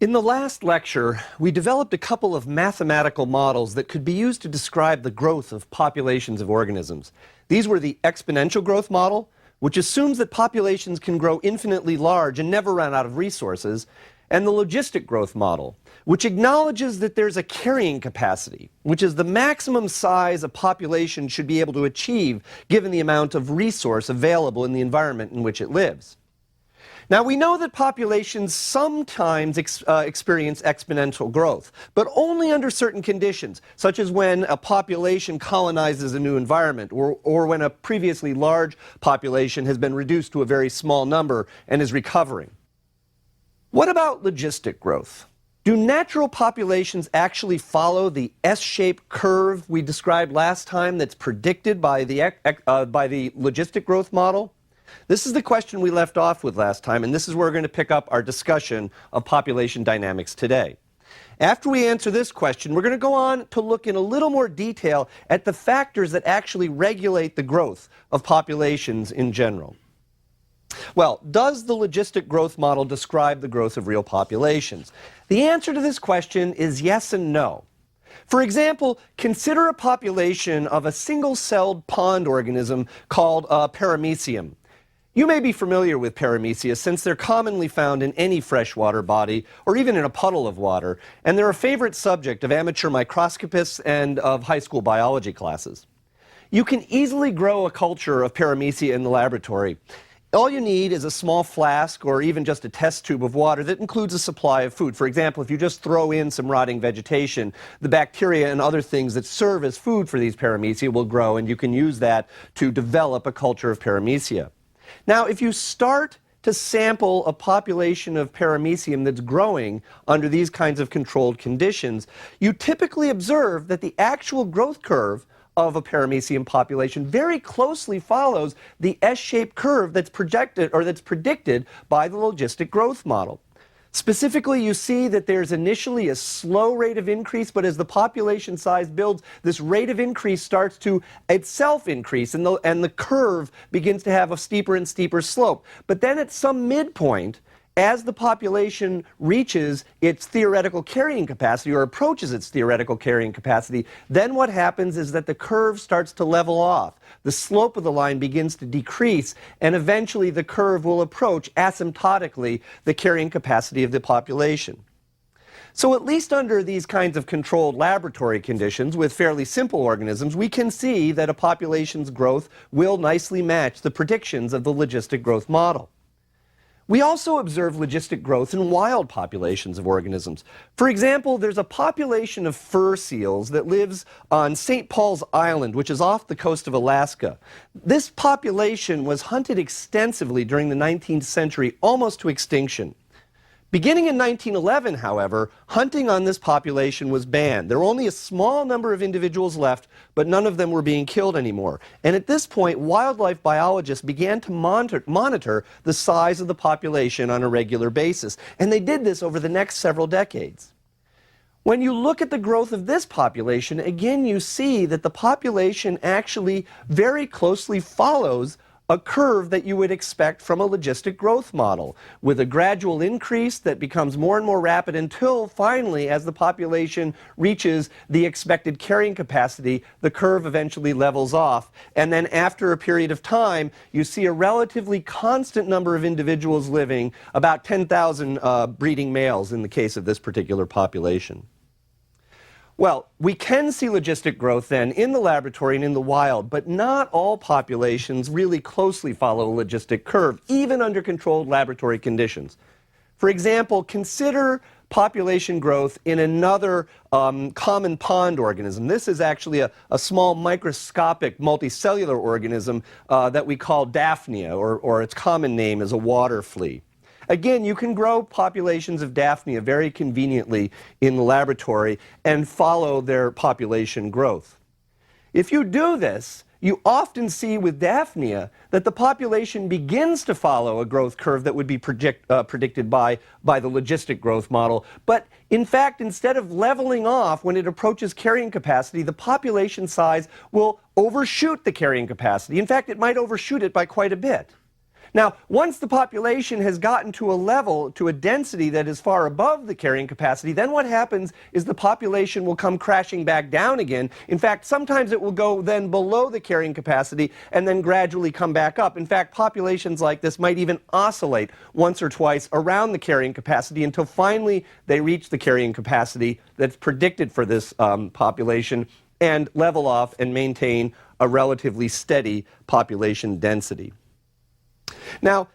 In the last lecture, we developed a couple of mathematical models that could be used to describe the growth of populations of organisms. These were the exponential growth model, which assumes that populations can grow infinitely large and never run out of resources, and the logistic growth model, which acknowledges that there's a carrying capacity, which is the maximum size a population should be able to achieve given the amount of resource available in the environment in which it lives. Now, we know that populations sometimes experience exponential growth, but only under certain conditions, such as when a population colonizes a new environment, or when a previously large population has been reduced to a very small number and is recovering. What about logistic growth? Do natural populations actually follow the S-shaped curve we described last time that's predicted by the logistic growth model? This is the question we left off with last time, and this is where we're going to pick up our discussion of population dynamics today. After we answer this question, we're going to go on to look in a little more detail at the factors that actually regulate the growth of populations in general. Well, does the logistic growth model describe the growth of real populations? The answer to this question is yes and no. For example, consider a population of a single-celled pond organism called Paramecium. You may be familiar with Paramecia since they're commonly found in any freshwater body or even in a puddle of water, and they're a favorite subject of amateur microscopists and of high school biology classes. You can easily grow a culture of Paramecia in the laboratory. All you need is a small flask or even just a test tube of water that includes a supply of food. For example, if you just throw in some rotting vegetation, the bacteria and other things that serve as food for these Paramecia will grow, and you can use that to develop a culture of Paramecia. Now, if you start to sample a population of Paramecium that's growing under these kinds of controlled conditions, you typically observe that the actual growth curve of a Paramecium population very closely follows the S-shaped curve that's projected or that's predicted by the logistic growth model. Specifically, you see that there's initially a slow rate of increase, but as the population size builds, this rate of increase starts to itself increase, and the curve begins to have a steeper and steeper slope. But then at some midpoint, as the population reaches its theoretical carrying capacity or approaches its theoretical carrying capacity, then what happens is that the curve starts to level off. The slope of the line begins to decrease, and eventually the curve will approach asymptotically the carrying capacity of the population. So at least under these kinds of controlled laboratory conditions with fairly simple organisms, we can see that a population's growth will nicely match the predictions of the logistic growth model. We also observe logistic growth in wild populations of organisms. For example, there's a population of fur seals that lives on St. Paul's Island, which is off the coast of Alaska. This population was hunted extensively during the 19th century, almost to extinction. Beginning in 1911, however, hunting on this population was banned. There were only a small number of individuals left, but none of them were being killed anymore. And at this point, wildlife biologists began to monitor the size of the population on a regular basis. And they did this over the next several decades. When you look at the growth of this population, again, you see that the population actually very closely follows a curve that you would expect from a logistic growth model, with a gradual increase that becomes more and more rapid until finally, as the population reaches the expected carrying capacity, the curve eventually levels off. And then after a period of time, you see a relatively constant number of individuals living, about 10,000 breeding males in the case of this particular population. Well, we can see logistic growth then in the laboratory and in the wild, but not all populations really closely follow a logistic curve, even under controlled laboratory conditions. For example, consider population growth in another common pond organism. This is actually a small microscopic multicellular organism that we call Daphnia, or its common name is a water flea. Again, you can grow populations of Daphnia very conveniently in the laboratory and follow their population growth. If you do this, you often see with Daphnia that the population begins to follow a growth curve that would be predicted by the logistic growth model. But in fact, instead of leveling off when it approaches carrying capacity, the population size will overshoot the carrying capacity. In fact, it might overshoot it by quite a bit. Now, once the population has gotten to a level, to a density that is far above the carrying capacity, then what happens is the population will come crashing back down again. In fact, sometimes it will go then below the carrying capacity and then gradually come back up. In fact, populations like this might even oscillate once or twice around the carrying capacity until finally they reach the carrying capacity that's predicted for this population and level off and maintain a relatively steady population density. Now,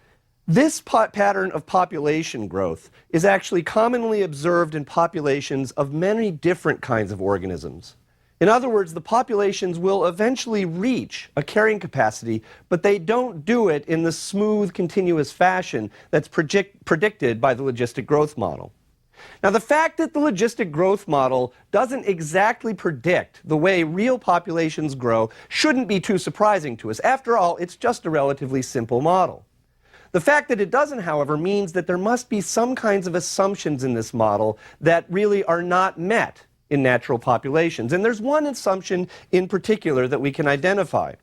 this pattern of population growth is actually commonly observed in populations of many different kinds of organisms. In other words, the populations will eventually reach a carrying capacity, but they don't do it in the smooth, continuous fashion that's predicted by the logistic growth model. Now, the fact that the logistic growth model doesn't exactly predict the way real populations grow shouldn't be too surprising to us. After all, it's just a relatively simple model. The fact that it doesn't, however, means that there must be some kinds of assumptions in this model that really are not met in natural populations. And there's one assumption in particular that we can identify.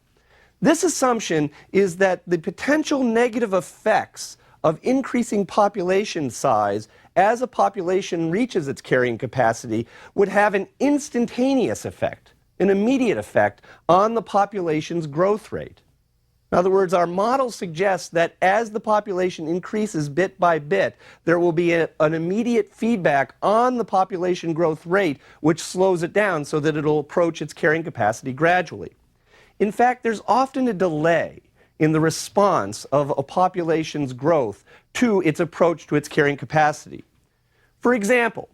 This assumption is that the potential negative effects of increasing population size as a population reaches its carrying capacity would have an instantaneous effect, an immediate effect on the population's growth rate. In other words, our model suggests that as the population increases bit by bit, there will be an immediate feedback on the population growth rate, which slows it down so that it'll approach its carrying capacity gradually. In fact, there's often a delay in the response of a population's growth to its approach to its carrying capacity. For example,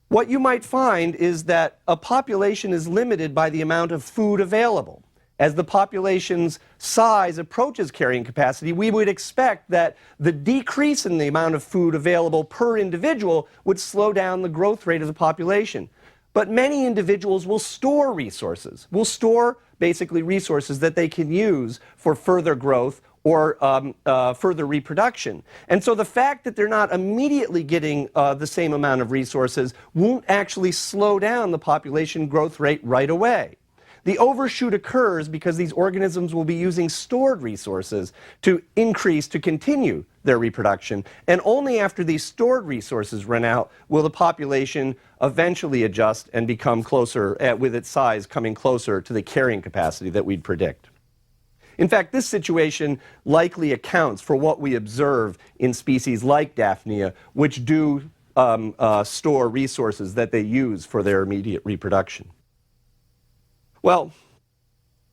what you might find is that a population is limited by the amount of food available. As the population's size approaches carrying capacity, we would expect that the decrease in the amount of food available per individual would slow down the growth rate of the population. But many individuals will store resources, will store basically resources that they can use for further growth or further reproduction. And so the fact that they're not immediately getting the same amount of resources won't actually slow down the population growth rate right away. The overshoot occurs because these organisms will be using stored resources to continue their reproduction. And only after these stored resources run out will the population eventually adjust and become closer, with its size coming closer to the carrying capacity that we'd predict. In fact, this situation likely accounts for what we observe in species like Daphnia, which do store resources that they use for their immediate reproduction. Well,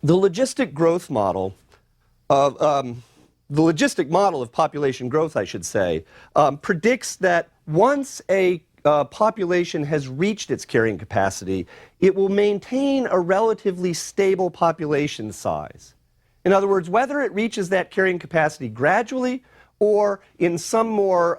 the logistic growth model of the logistic model of population growth, I should say, predicts that once a population has reached its carrying capacity, it will maintain a relatively stable population size. In other words, whether it reaches that carrying capacity gradually or in some more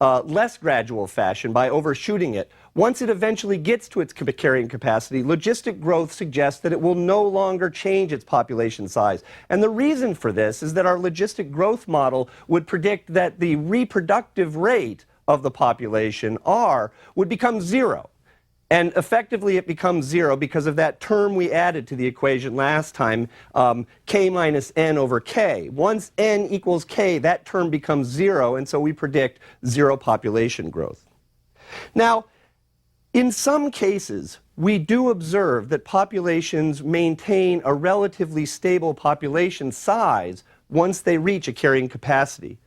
less gradual fashion by overshooting it, once it eventually gets to its carrying capacity, logistic growth suggests that it will no longer change its population size. And the reason for this is that our logistic growth model would predict that the reproductive rate of the population, R, would become zero. And effectively it becomes zero because of that term we added to the equation last time, k minus n over k. Once n equals k, that term becomes zero, and so we predict zero population growth. Now, in some cases, we do observe that populations maintain a relatively stable population size once they reach a carrying capacity.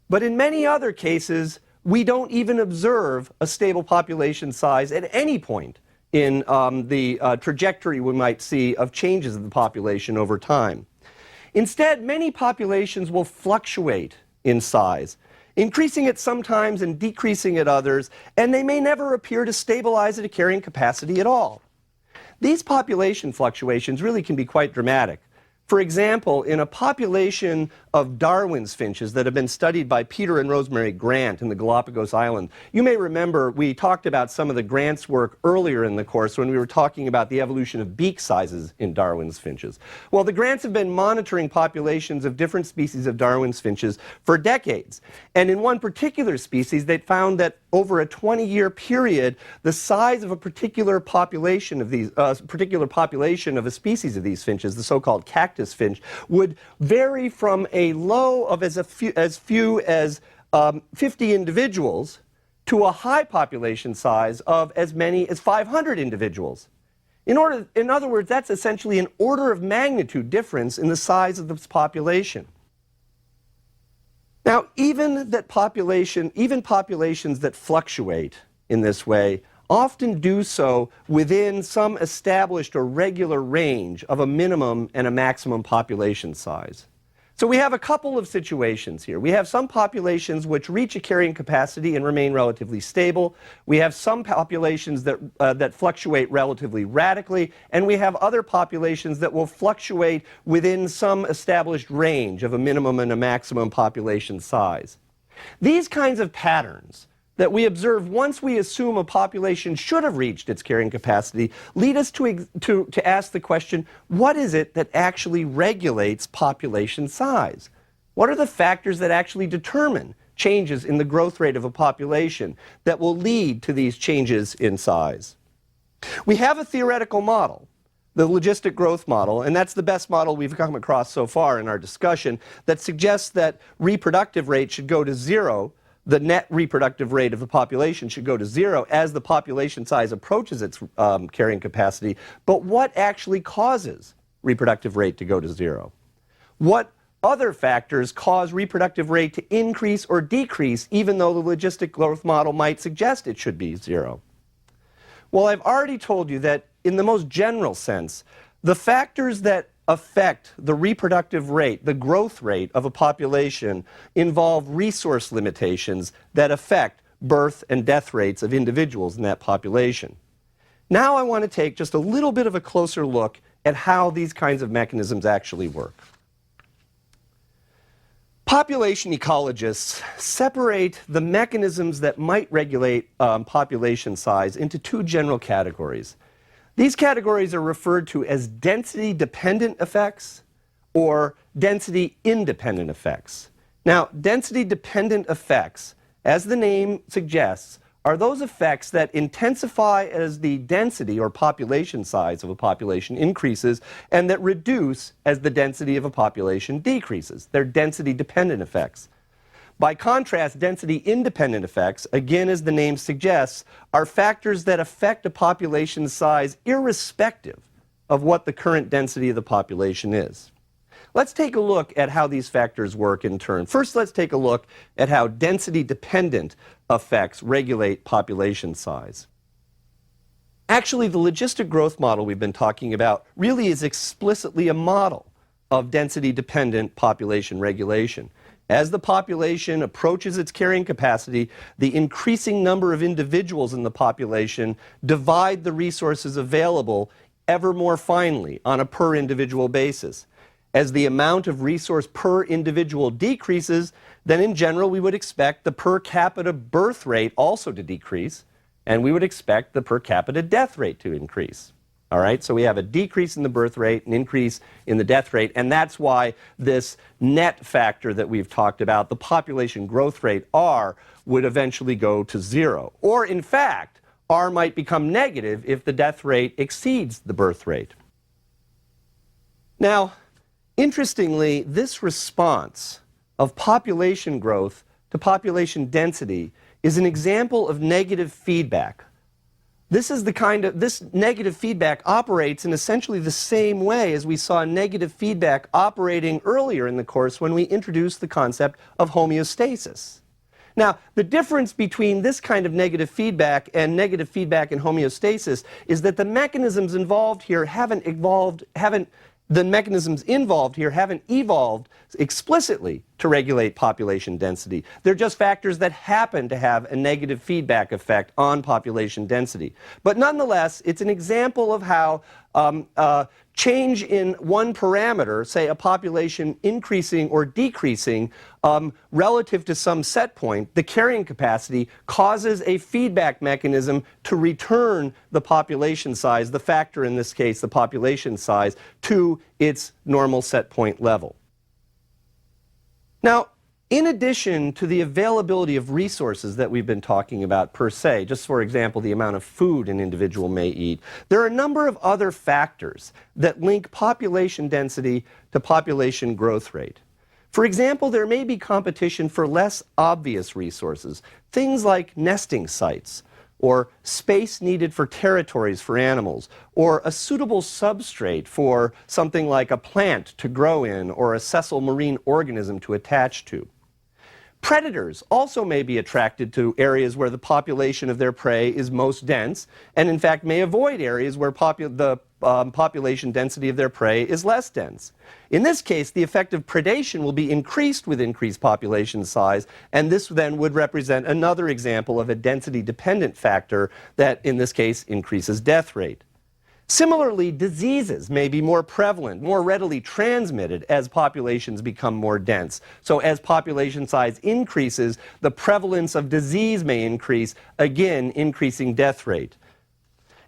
But in many other cases, we don't even observe a stable population size at any point in the trajectory we might see of changes in the population over time. Instead, many populations will fluctuate in size, increasing at some times and decreasing at others, and they may never appear to stabilize at a carrying capacity at all. These population fluctuations really can be quite dramatic. For example, in a population of Darwin's finches that have been studied by Peter and Rosemary Grant in the Galapagos Islands, you may remember we talked about some of the Grant's work earlier in the course when we were talking about the evolution of beak sizes in Darwin's finches. Well, the Grants have been monitoring populations of different species of Darwin's finches for decades. And in one particular species, they found that over a 20-year period, the size of a particular population of these, of a species of these finches, the so-called cactus practice, Finch, would vary from a low of as few as 50 individuals to a high population size of as many as 500 individuals. In other words, that's essentially an order of magnitude difference in the size of this population. Now, even populations that fluctuate in this way often do so within some established or regular range of a minimum and a maximum population size. So we have a couple of situations here. We have some populations which reach a carrying capacity and remain relatively stable. We have some populations that fluctuate relatively radically, and we have other populations that will fluctuate within some established range of a minimum and a maximum population size. These kinds of patterns that we observe once we assume a population should have reached its carrying capacity lead us to ask the question, what is it that actually regulates population size? What are the factors that actually determine changes in the growth rate of a population that will lead to these changes in size? We have a theoretical model, the logistic growth model, and that's the best model we've come across so far in our discussion, that suggests that reproductive rate should go to zero. The net reproductive rate of the population should go to zero as the population size approaches its carrying capacity. But what actually causes reproductive rate to go to zero? What other factors cause reproductive rate to increase or decrease even though the logistic growth model might suggest it should be zero? Well, I've already told you that in the most general sense, the factors that affect the reproductive rate, the growth rate of a population, involve resource limitations that affect birth and death rates of individuals in that population. Now I want to take just a little bit of a closer look at how these kinds of mechanisms actually work. Population ecologists separate the mechanisms that might regulate population size into two general categories. These categories are referred to as density-dependent effects or density-independent effects. Now, density-dependent effects, as the name suggests, are those effects that intensify as the density or population size of a population increases and that reduce as the density of a population decreases. They're density-dependent effects. By contrast, density-independent effects, again as the name suggests, are factors that affect a population size irrespective of what the current density of the population is. Let's take a look at how these factors work in turn. First, let's take a look at how density-dependent effects regulate population size. Actually, the logistic growth model we've been talking about really is explicitly a model of density-dependent population regulation. As the population approaches its carrying capacity, the increasing number of individuals in the population divide the resources available ever more finely on a per individual basis. As the amount of resource per individual decreases, then in general we would expect the per capita birth rate also to decrease, and we would expect the per capita death rate to increase. All right, so we have a decrease in the birth rate, an increase in the death rate, and that's why this net factor that we've talked about, the population growth rate, R, would eventually go to zero. Or in fact, R might become negative if the death rate exceeds the birth rate. Now, interestingly, this response of population growth to population density is an example of negative feedback. This negative feedback operates in essentially the same way as we saw negative feedback operating earlier in the course when we introduced the concept of homeostasis. Now, the difference between this kind of negative feedback and negative feedback in homeostasis is that the mechanisms involved here haven't evolved explicitly to regulate population density. They're just factors that happen to have a negative feedback effect on population density. But nonetheless, it's an example of how change in one parameter, say a population increasing or decreasing relative to some set point, the carrying capacity causes a feedback mechanism to return the population size, the factor in this case, the population size, to its normal set point level. Now, In addition to the availability of resources that we've been talking about per se, just for example, the amount of food an individual may eat, there are a number of other factors that link population density to population growth rate. For example, there may be competition for less obvious resources, things like nesting sites, or space needed for territories for animals, or a suitable substrate for something like a plant to grow in, or a sessile marine organism to attach to. Predators also may be attracted to areas where the population of their prey is most dense, and in fact may avoid areas where the population density of their prey is less dense. In this case, the effect of predation will be increased with increased population size, and this then would represent another example of a density-dependent factor that, in this case, increases death rate. Similarly, diseases may be more prevalent, more readily transmitted as populations become more dense. So as population size increases, the prevalence of disease may increase, again increasing death rate.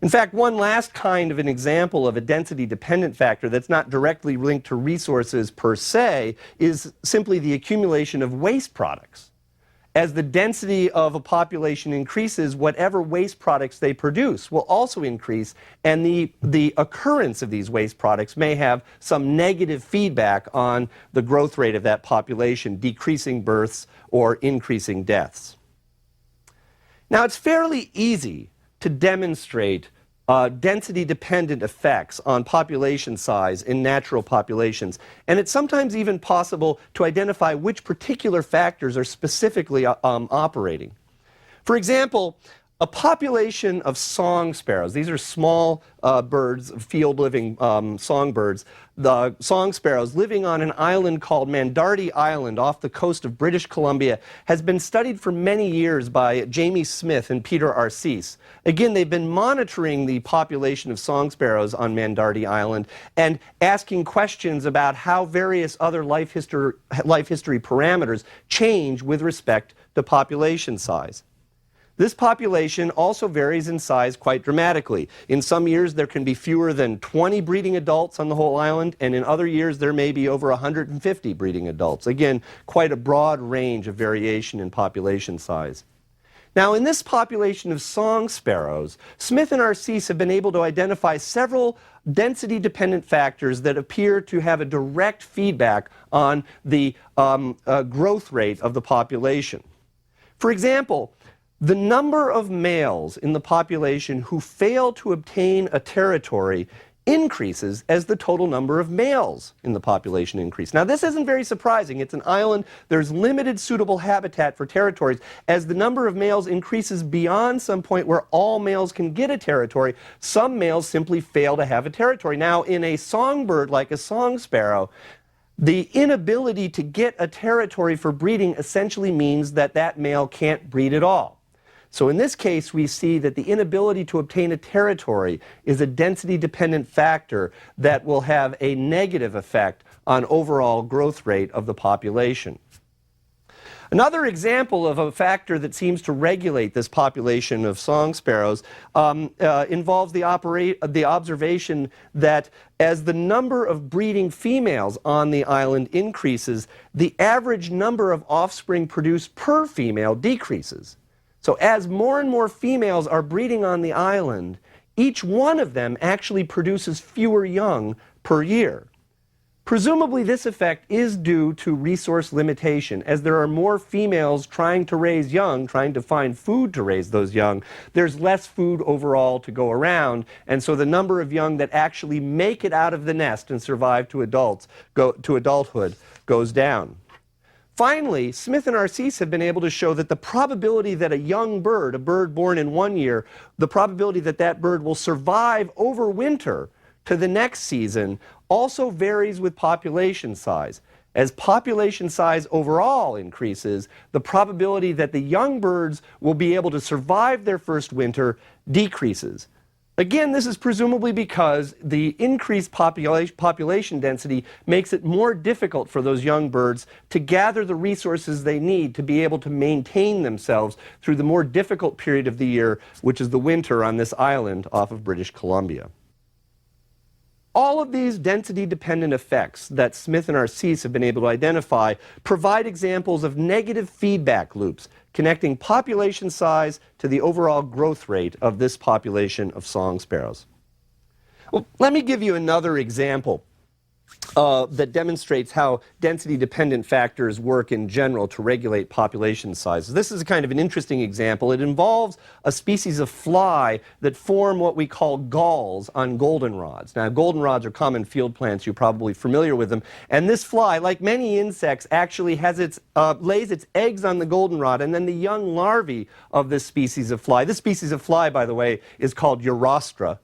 In fact, one last kind of an example of a density-dependent factor that's not directly linked to resources per se is simply the accumulation of waste products. As the density of a population increases, whatever waste products they produce will also increase, and the occurrence of these waste products may have some negative feedback on the growth rate of that population, decreasing births or increasing deaths. Now, it's fairly easy to demonstrate density-dependent effects on population size in natural populations, and it's sometimes even possible to identify which particular factors are specifically operating. For example, a population of song sparrows, these are small birds, field-living songbirds, the song sparrows living on an island called Mandardi Island off the coast of British Columbia, has been studied for many years by Jamie Smith and Peter Arcese. Again, they've been monitoring the population of song sparrows on Mandardi Island and asking questions about how various other life history parameters change with respect to population size. This population also varies in size quite dramatically. In some years, there can be fewer than 20 breeding adults on the whole island, and in other years, there may be over 150 breeding adults. Again, quite a broad range of variation in population size. Now, in this population of song sparrows, Smith and Arcese have been able to identify several density-dependent factors that appear to have a direct feedback on the growth rate of the population. For example, the number of males in the population who fail to obtain a territory increases as the total number of males in the population increase. Now, this isn't very surprising. It's an island. There's limited suitable habitat for territories. As the number of males increases beyond some point where all males can get a territory, some males simply fail to have a territory. Now, in a songbird like a song sparrow, the inability to get a territory for breeding essentially means that that male can't breed at all. So in this case, we see that the inability to obtain a territory is a density-dependent factor that will have a negative effect on overall growth rate of the population. Another example of a factor that seems to regulate this population of song sparrows involves the observation that as the number of breeding females on the island increases, the average number of offspring produced per female decreases. So as more and more females are breeding on the island, each one of them actually produces fewer young per year. Presumably this effect is due to resource limitation. As there are more females trying to raise young, trying to find food to raise those young, there's less food overall to go around, and so the number of young that actually make it out of the nest and survive to adulthood goes down. Finally, Smith and Arcese have been able to show that the probability that a young bird, a bird born in 1 year, the probability that that bird will survive over winter to the next season also varies with population size. As population size overall increases, the probability that the young birds will be able to survive their first winter decreases. Again, this is presumably because the increased population density makes it more difficult for those young birds to gather the resources they need to be able to maintain themselves through the more difficult period of the year, which is the winter on this island off of British Columbia. All of these density-dependent effects that Smith and Arcese have been able to identify provide examples of negative feedback loops connecting population size to the overall growth rate of this population of song sparrows. Well, let me give you another example that demonstrates how density-dependent factors work in general to regulate population sizes. This is kind of an interesting example. It involves a species of fly that form what we call galls on goldenrods. Now, goldenrods are common field plants. You're probably familiar with them. And this fly, like many insects, actually has lays its eggs on the goldenrod, and then the young larvae of this species of fly. This species of fly, by the way, is called Eurosta.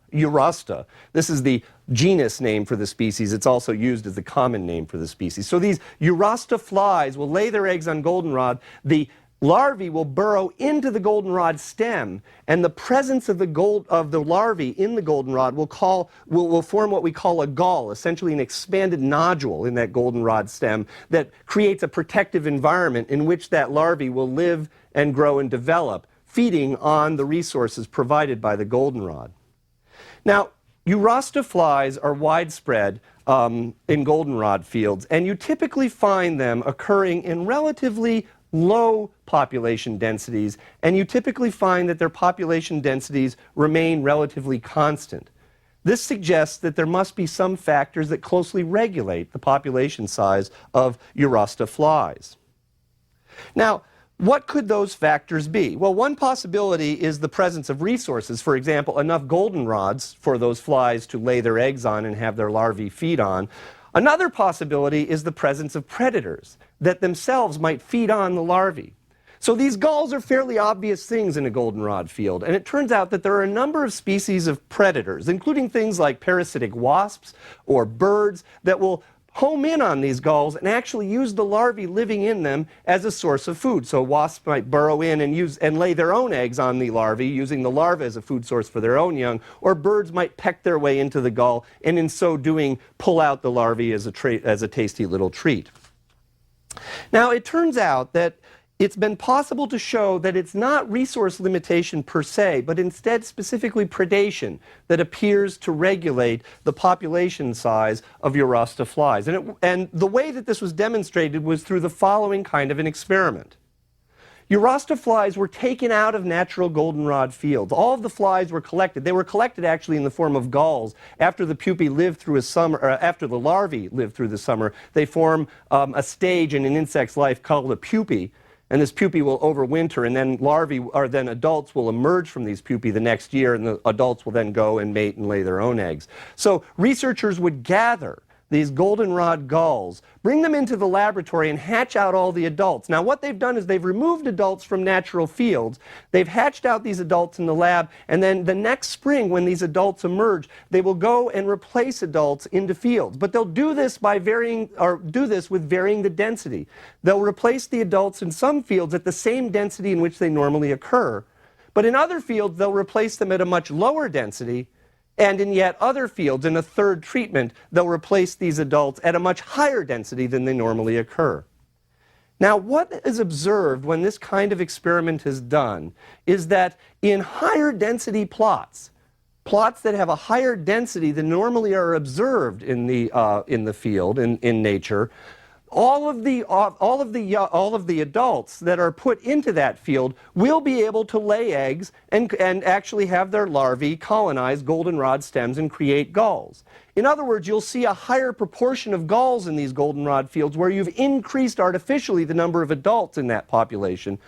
This is the genus name for the species. It's also used as the common name for the species. So these Eurosta flies will lay their eggs on goldenrod. The larvae will burrow into the goldenrod stem, and the presence of the larvae in the goldenrod will form what we call a gall, essentially an expanded nodule in that goldenrod stem that creates a protective environment in which that larvae will live and grow and develop, feeding on the resources provided by the goldenrod. Now, Eurosta flies are widespread in goldenrod fields, and you typically find them occurring in relatively low population densities, and you typically find that their population densities remain relatively constant. This suggests that there must be some factors that closely regulate the population size of Eurosta flies. Now, what could those factors be? Well, one possibility is the presence of resources. For example, enough goldenrods for those flies to lay their eggs on and have their larvae feed on. Another possibility is the presence of predators that themselves might feed on the larvae. So these galls are fairly obvious things in a goldenrod field, and it turns out that there are a number of species of predators, including things like parasitic wasps or birds, that will home in on these galls and actually use the larvae living in them as a source of food. So wasps might burrow in and lay their own eggs on the larvae, using the larvae as a food source for their own young, or birds might peck their way into the gall and in so doing pull out the larvae as a tasty little treat. Now, it turns out that it's been possible to show that it's not resource limitation per se, but instead specifically predation that appears to regulate the population size of Eurosta flies. And the way that this was demonstrated was through the following kind of an experiment. Eurosta flies were taken out of natural goldenrod fields. All of the flies were collected. They were collected actually in the form of galls. After the pupae lived through a summer, or after the larvae lived through the summer, they form a stage in an insect's life called a pupae. And this pupae will overwinter, and then then adults will emerge from these pupae the next year, and the adults will then go and mate and lay their own eggs. So researchers would gather these goldenrod galls, bring them into the laboratory and hatch out all the adults. Now what they've done is they've removed adults from natural fields, they've hatched out these adults in the lab, and then the next spring when these adults emerge, they will go and replace adults into fields. But they'll do this by with varying the density. They'll replace the adults in some fields at the same density in which they normally occur, but in other fields they'll replace them at a much lower density. And in yet other fields, in a third treatment, they'll replace these adults at a much higher density than they normally occur. Now, what is observed when this kind of experiment is done is that in higher density plots that have a higher density than normally are observed in the field, in nature, all of the adults that are put into that field will be able to lay eggs and actually have their larvae colonize goldenrod stems and create galls. In other words, you'll see a higher proportion of galls in these goldenrod fields where you've increased artificially the number of adults in that population.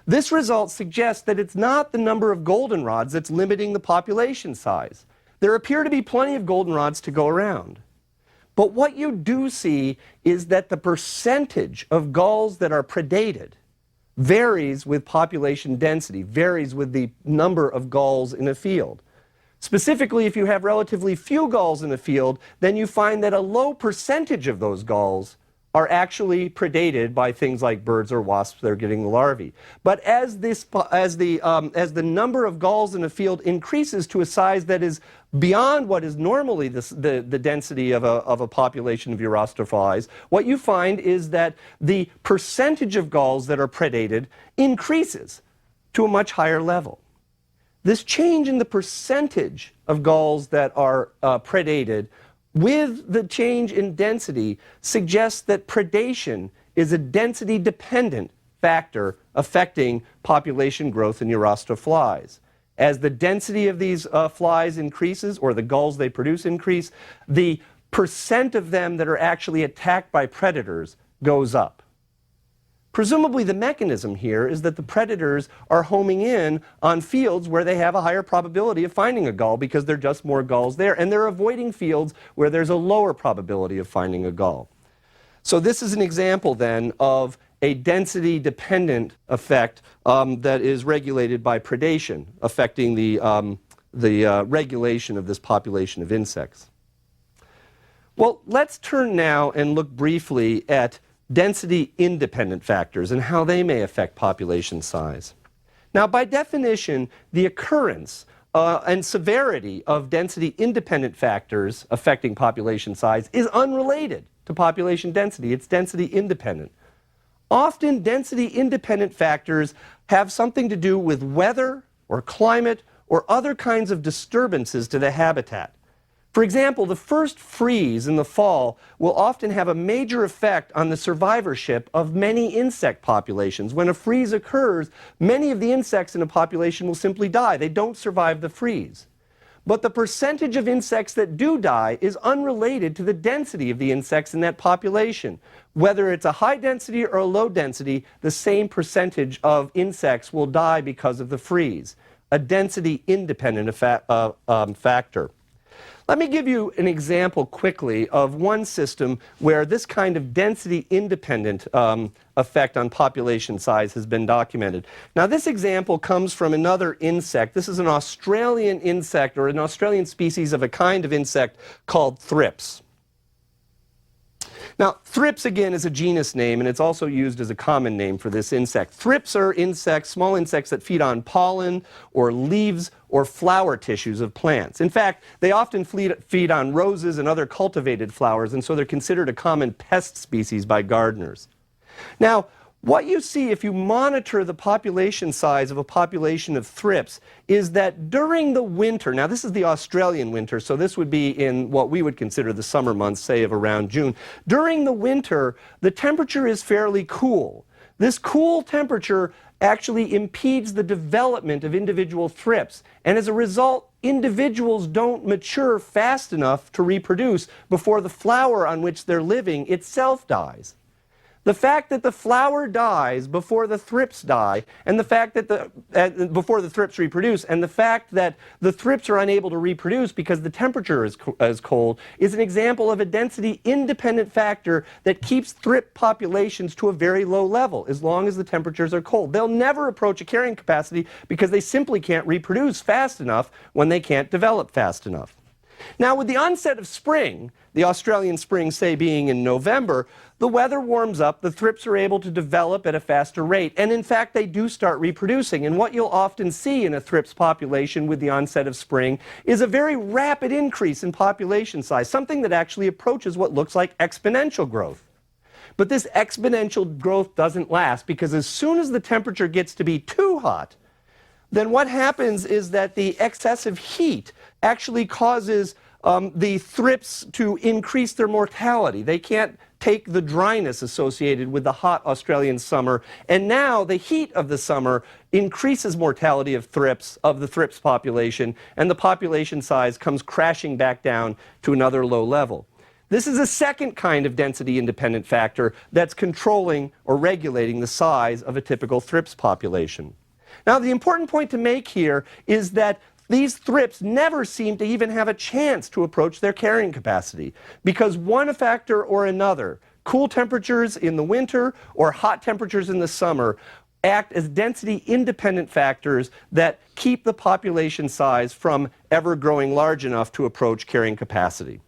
This result suggests that it's not the number of goldenrods that's limiting the population size. There appear to be plenty of goldenrods to go around. But what you do see is that the percentage of galls that are predated varies with population density, varies with the number of galls in a field. Specifically, if you have relatively few galls in a field, then you find that a low percentage of those galls are actually predated by things like birds or wasps that are getting the larvae. But as the number of galls in a field increases to a size that is beyond what is normally the density of a population of Eurosta flies, what you find is that the percentage of galls that are predated increases to a much higher level. This change in the percentage of galls that are predated with the change in density suggests that predation is a density-dependent factor affecting population growth in Eurastra flies. As the density of these flies increases, or the galls they produce increase, the percent of them that are actually attacked by predators goes up. Presumably the mechanism here is that the predators are homing in on fields where they have a higher probability of finding a gull because there are just more gulls there, and they're avoiding fields where there's a lower probability of finding a gull. So this is an example then of a density-dependent effect that is regulated by predation, affecting the regulation of this population of insects. Well, let's turn now and look briefly at density-independent factors and how they may affect population size. Now, by definition, the occurrence and severity of density-independent factors affecting population size is unrelated to population density. It's density-independent. Often, density-independent factors have something to do with weather or climate or other kinds of disturbances to the habitat. For example, the first freeze in the fall will often have a major effect on the survivorship of many insect populations. When a freeze occurs, many of the insects in a population will simply die. They don't survive the freeze. But the percentage of insects that do die is unrelated to the density of the insects in that population. Whether it's a high density or a low density, the same percentage of insects will die because of the freeze, a density-independent factor. Let me give you an example quickly of one system where this kind of density-independent effect on population size has been documented. Now, this example comes from another insect. This is an Australian insect, or an Australian species of a kind of insect called thrips. Now, thrips, again, is a genus name, and it's also used as a common name for this insect. Thrips are insects, small insects that feed on pollen or leaves or flower tissues of plants. In fact, they often feed on roses and other cultivated flowers, and so they're considered a common pest species by gardeners. Now, what you see if you monitor the population size of a population of thrips is that during the winter, now this is the Australian winter, so this would be in what we would consider the summer months, say of around June. During the winter, the temperature is fairly cool. This cool temperature actually impedes the development of individual thrips, and as a result, individuals don't mature fast enough to reproduce before the flower on which they're living itself dies. The fact that the flower dies before the thrips die, and the fact that before the thrips reproduce, and the fact that the thrips are unable to reproduce because the temperature is cold, is an example of a density-independent factor that keeps thrip populations to a very low level as long as the temperatures are cold. They'll never approach a carrying capacity because they simply can't reproduce fast enough when they can't develop fast enough. Now, with the onset of spring, the Australian spring, say, being in November, the weather warms up, the thrips are able to develop at a faster rate, and in fact they do start reproducing. And what you'll often see in a thrips population with the onset of spring is a very rapid increase in population size, something that actually approaches what looks like exponential growth. But this exponential growth doesn't last, because as soon as the temperature gets to be too hot, then what happens is that the excessive heat actually causes the thrips to increase their mortality. They can't take the dryness associated with the hot Australian summer, and now the heat of the summer increases mortality of the thrips population, and the population size comes crashing back down to another low level. This is a second kind of density-independent factor that's controlling or regulating the size of a typical thrips population. Now, the important point to make here is that these thrips never seem to even have a chance to approach their carrying capacity, because one factor or another, cool temperatures in the winter or hot temperatures in the summer, act as density-independent factors that keep the population size from ever growing large enough to approach carrying capacity.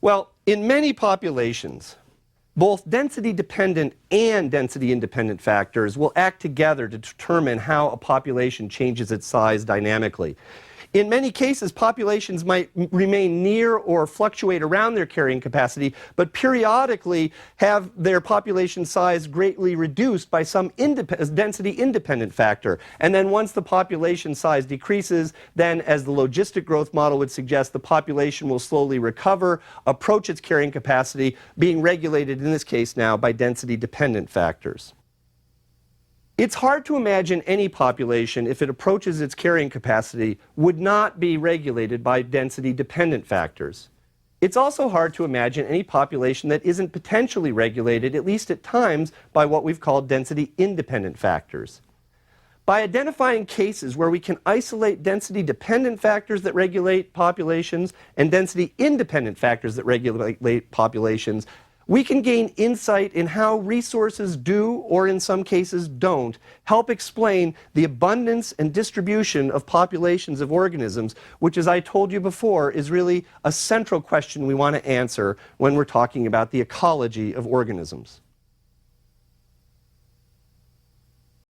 Well, in many populations, both density-dependent and density-independent factors will act together to determine how a population changes its size dynamically. In many cases, populations might remain near or fluctuate around their carrying capacity, but periodically have their population size greatly reduced by some density-independent factor. And then once the population size decreases, then, as the logistic growth model would suggest, the population will slowly recover, approach its carrying capacity, being regulated, in this case now, by density-dependent factors. It's hard to imagine any population, if it approaches its carrying capacity, would not be regulated by density-dependent factors. It's also hard to imagine any population that isn't potentially regulated, at least at times, by what we've called density-independent factors. By identifying cases where we can isolate density-dependent factors that regulate populations and density-independent factors that regulate populations, we can gain insight in how resources do, or in some cases don't, help explain the abundance and distribution of populations of organisms, which, as I told you before, is really a central question we want to answer when we're talking about the ecology of organisms.